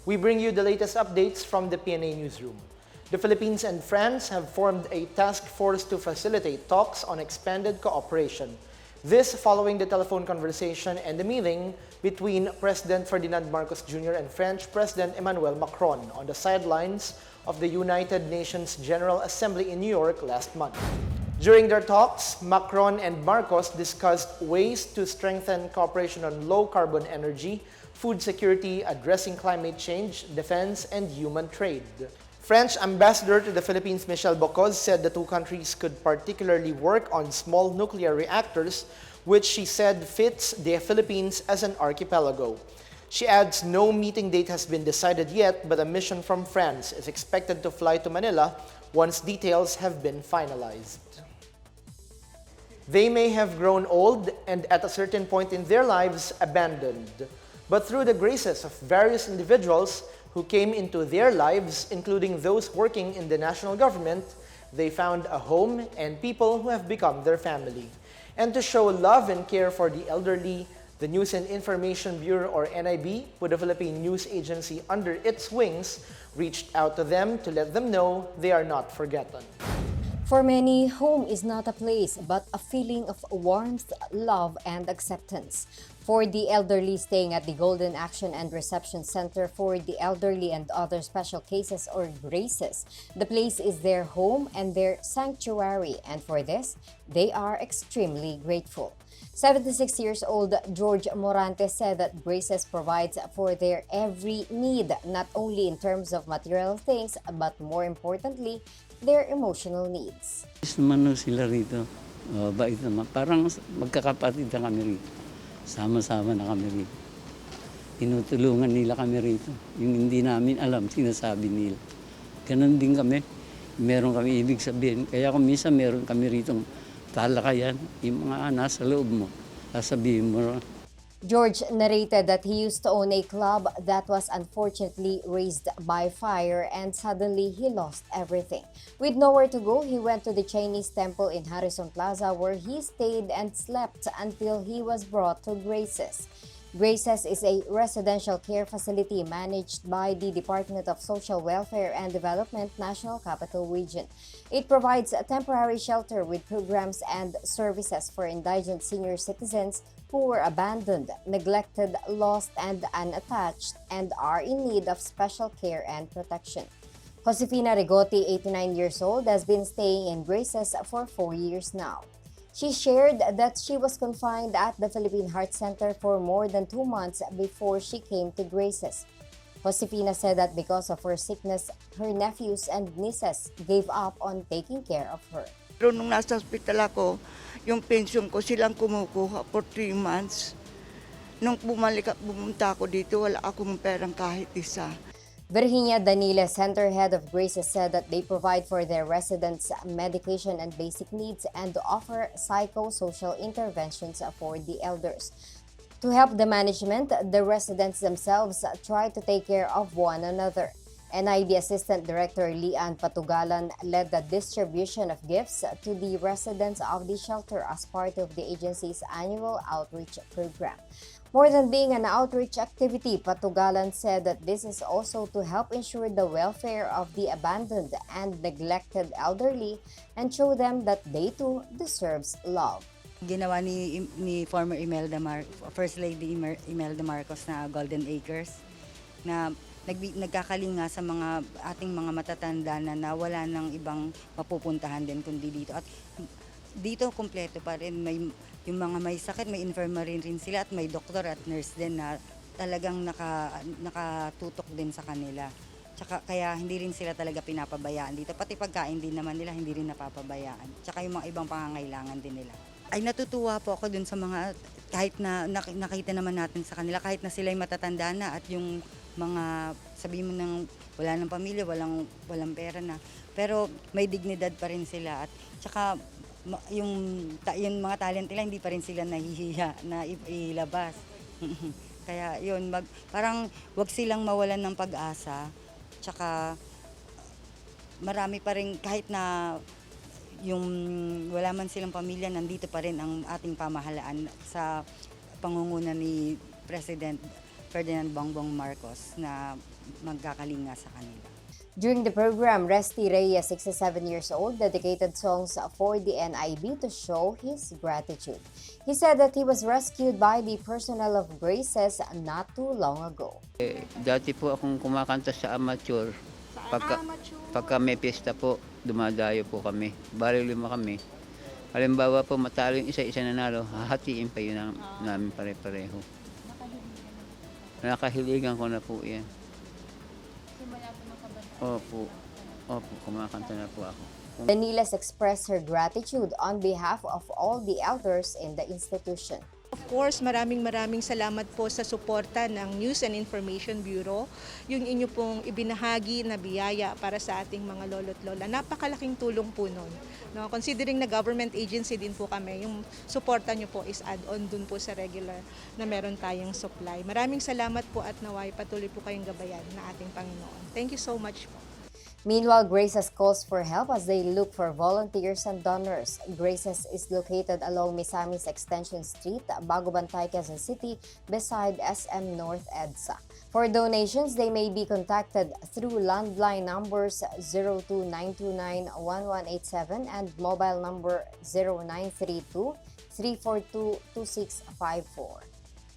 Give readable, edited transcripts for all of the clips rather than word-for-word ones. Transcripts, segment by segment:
We bring you the latest updates from the Pna Newsroom. The Philippines and France have formed a task force to facilitate talks on expanded cooperation. This following the telephone conversation and the meeting between President Ferdinand Marcos Jr. and French President Emmanuel Macron on the sidelines of the United Nations General Assembly in New York last month. During their talks, Macron and Marcos discussed ways to strengthen cooperation on low-carbon energy, food security, addressing climate change, defense, and human trade. French Ambassador to the Philippines Michel Bocoz said the two countries could particularly work on small nuclear reactors, which she said fits the Philippines as an archipelago. She adds no meeting date has been decided yet, but a mission from France is expected to fly to Manila once details have been finalized. They may have grown old and at a certain point in their lives abandoned, but through the graces of various individuals who came into their lives, including those working in the national government, they found a home and people who have become their family. And to show love and care for the elderly, the News and Information Bureau, or NIB, with the Philippine News Agency under its wings, reached out to them to let them know they are not forgotten. For many, home is not a place, but a feeling of warmth, love, and acceptance. For the elderly staying at the Golden Action and Reception Center for the Elderly and Other Special Cases or GRACES, the place is their home and their sanctuary, and for this, they are extremely grateful. 76 years old George Morante said that GRACES provides for their every need, not only in terms of material things, but more importantly, their emotional needs. Naman sila rito, bait naman. Parang magkakapatid na kami rito. Sama-sama na kami rito. Tinutulungan nila kami rito. Yung hindi namin alam, sinasabi nila. Ganon din kami. Meron kami ibig sabihin. Kaya kung minsan meron kami rito talakayan, yung mga nasa loob mo, sasabihin mo. George narrated that he used to own a club that was unfortunately razed by fire and suddenly he lost everything. With nowhere to go, he went to the Chinese temple in Harrison Plaza where he stayed and slept until he was brought to GRACES. GRACES is a residential care facility managed by the Department of Social Welfare and Development National Capital Region. It provides a temporary shelter with programs and services for indigent senior citizens who were abandoned, neglected, lost, and unattached, and are in need of special care and protection. Josefina Rigotti, 89 years old, has been staying in GRACES for 4 years now. She shared that she was confined at the Philippine Heart Center for more than 2 months before she came to GRACES. Josefina said that because of her sickness, her nephews and nieces gave up on taking care of her. Pero nung nasa hospital ako, yung pension ko silang kumukuha for 3 months. Nung bumunta ako dito, wala akong perang kahit isa. Virginia Danile, center head of GRACES, said that they provide for their residents medication and basic needs and offer psychosocial interventions for the elders. To help the management, the residents themselves try to take care of one another. NIB Assistant Director Lian Patugalan led the distribution of gifts to the residents of the shelter as part of the agency's annual outreach program. More than being an outreach activity, Patugalan said that this is also to help ensure the welfare of the abandoned and neglected elderly and show them that they too deserves love. Ginawa ni former First Lady Imelda Marcos na Golden Acres na nagkakalinga sa mga ating mga matatanda na wala nang ibang mapupuntahan din kundi dito. At dito kumpleto pa rin, yung mga may sakit, may infirmary rin sila at may doktor at nurse din na talagang nakatutok din sa kanila. Tsaka kaya hindi rin sila talaga pinapabayaan dito. Pati pagkain din naman nila hindi rin napapabayaan. Tsaka yung mga ibang pangangailangan din nila. Ay natutuwa po ako dun sa mga, kahit na nakita naman natin sa kanila, kahit na sila'y matatanda na at yung mga, sabihin mo nang wala ng pamilya, walang pera na. Pero may dignidad pa rin sila at tsaka yung mga talent nila hindi pa rin sila nahihiya na ilabas. Kaya yun, parang wag silang mawalan ng pag-asa. Tsaka marami pa rin kahit na yung wala man silang pamilya, nandito pa rin ang ating pamahalaan sa pangunguna ni President Ferdinand Bongbong Marcos na magkakalinga sa kanila. During the program, Resty Reyes, 67 years old, dedicated songs for the NIB to show his gratitude. He said that he was rescued by the personnel of Graces not too long ago. Dati po akong kumakanta sa amateur. Pagka may piyesta po, dumadayo po kami. Bali 5 kami. Halimbawa po matalo yung isa nanalo, hahatiin pa yun namin pare-pareho. Nakahiligan ko na po yan. Opo, kumakanta na po ako. Danilas expressed her gratitude on behalf of all the elders in the institution. Of course, maraming salamat po sa suporta ng News and Information Bureau. Yung inyo pong ibinahagi na biyaya para sa ating mga lolo't lola. Napakalaking tulong po nun. No, considering na government agency din po kami, yung suporta nyo po is add-on dun po sa regular na meron tayong supply. Maraming salamat po at naway patuloy po kayong gabayan na ating Panginoon. Thank you so much po. Meanwhile, Graces calls for help as they look for volunteers and donors. Graces is located along Misamis Extension Street, Bago Bantay, Quezon City, beside SM North EDSA. For donations, they may be contacted through landline numbers 02929-1187 and mobile number 0932-342-2654.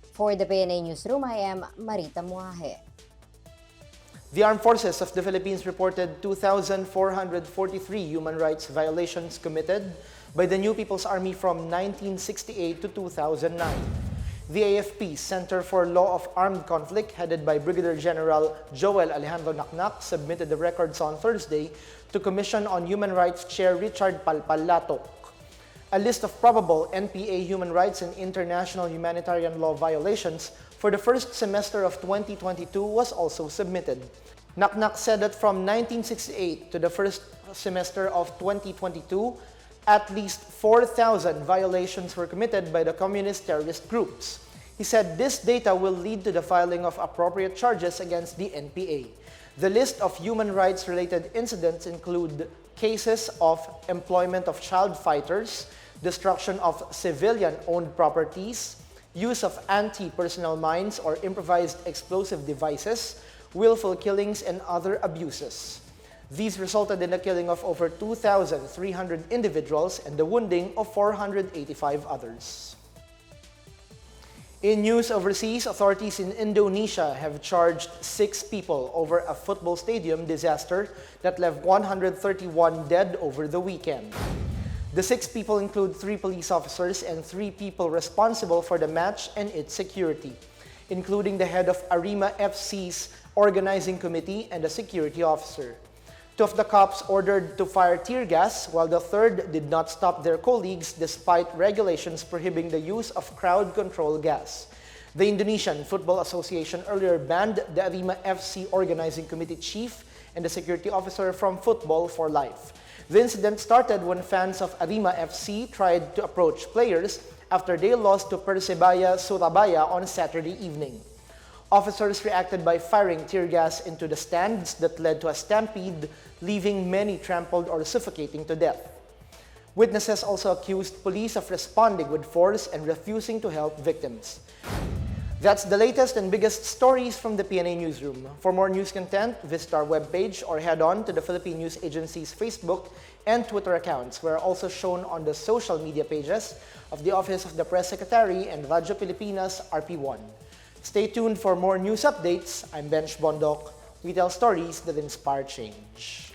For the PNA Newsroom, I am Marita Muaje. The Armed Forces of the Philippines reported 2,443 human rights violations committed by the New People's Army from 1968 to 2009. The AFP Center for Law of Armed Conflict, headed by Brigadier General Joel Alejandro Naknak, submitted the records on Thursday to Commission on Human Rights Chair Richard Palpal-Latok. A list of probable NPA human rights and international humanitarian law violations for the first semester of 2022 was also submitted. Naknak said that from 1968 to the first semester of 2022, at least 4,000 violations were committed by the communist terrorist groups. He said this data will lead to the filing of appropriate charges against the NPA. The list of human rights-related incidents include cases of employment of child fighters, destruction of civilian-owned properties, use of anti-personnel mines or improvised explosive devices, willful killings, and other abuses. These resulted in the killing of over 2,300 individuals and the wounding of 485 others. In news overseas, authorities in Indonesia have charged 6 people over a football stadium disaster that left 131 dead over the weekend. The 6 people include 3 police officers and 3 people responsible for the match and its security, including the head of Arima FC's organizing committee and a security officer. 2 of the cops ordered to fire tear gas, while the 3rd did not stop their colleagues despite regulations prohibiting the use of crowd control gas. The Indonesian Football Association earlier banned the Arima FC organizing committee chief and the security officer from football for life. The incident started when fans of Arima FC tried to approach players after they lost to Persebaya Surabaya on Saturday evening. Officers reacted by firing tear gas into the stands that led to a stampede, leaving many trampled or suffocating to death. Witnesses also accused police of responding with force and refusing to help victims. That's the latest and biggest stories from the PNA Newsroom. For more news content, visit our webpage or head on to the Philippine News Agency's Facebook and Twitter accounts. We're also shown on the social media pages of the Office of the Press Secretary and Radyo Pilipinas RP1. Stay tuned for more news updates. I'm Bench Bondok. We tell stories that inspire change.